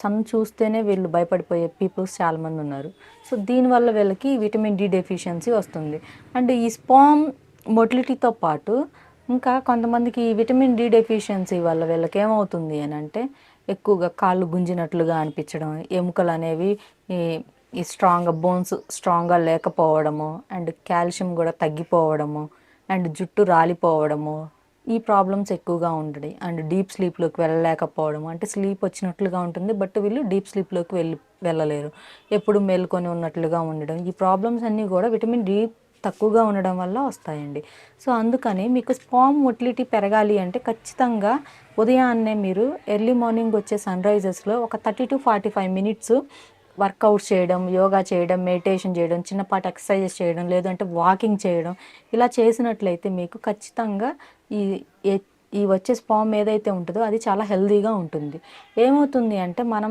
Sun చూస్తేనే వీళ్ళు భయపడిపోయే peoples చాలామంది ఉన్నారు. సో దీనివల్ల వీళ్ళకి విటమిన్ డి డెఫిషియన్సీ వస్తుంది. అండ్ ఈ స్పర్మ్ మొటిలిటీతో పాటు ఇంకా కొంతమందికి ఈ విటమిన్ డి డెఫిషియన్సీ వల్ల వీళ్ళకి ఏమవుతుంది అని అంటే ఎక్కువగా కాళ్ళు గుంజినట్లుగా అనిపించడం, ఎముకలు అనేవి ఈ ఈ బోన్స్ స్ట్రాంగ్గా లేకపోవడము, అండ్ కాల్షియం కూడా తగ్గిపోవడము, అండ్ జుట్టు రాలిపోవడము, ఈ ప్రాబ్లమ్స్ ఎక్కువగా ఉండడం. అండ్ డీప్ స్లీప్లోకి వెళ్ళలేకపోవడం, అంటే స్లీప్ వచ్చినట్లుగా ఉంటుంది బట్ వీళ్ళు డీప్ స్లీప్లోకి వెళ్ళలేరు, ఎప్పుడు మేల్కొని ఉన్నట్లుగా ఉండడం. ఈ ప్రాబ్లమ్స్ అన్నీ కూడా విటమిన్ డి తక్కువగా ఉండడం వల్ల వస్తాయండి. సో అందుకని మీకు స్పర్మ్ మొటిలిటీ పెరగాలి అంటే ఖచ్చితంగా ఉదయాన్నే మీరు ఎర్లీ మార్నింగ్ వచ్చే సన్ రైజెస్లో ఒక 30 to 45 మినిట్స్ వర్కౌట్ చేయడం, యోగా చేయడం, మెడిటేషన్ చేయడం, చిన్నపాటి ఎక్సర్సైజెస్ చేయడం, లేదంటే వాకింగ్ చేయడం, ఇలా చేసినట్లయితే మీకు ఖచ్చితంగా ఈ ఈ వచ్చే స్పర్మ్ ఏదైతే ఉంటుందో అది చాలా హెల్తీగా ఉంటుంది. ఏమవుతుంది అంటే మనం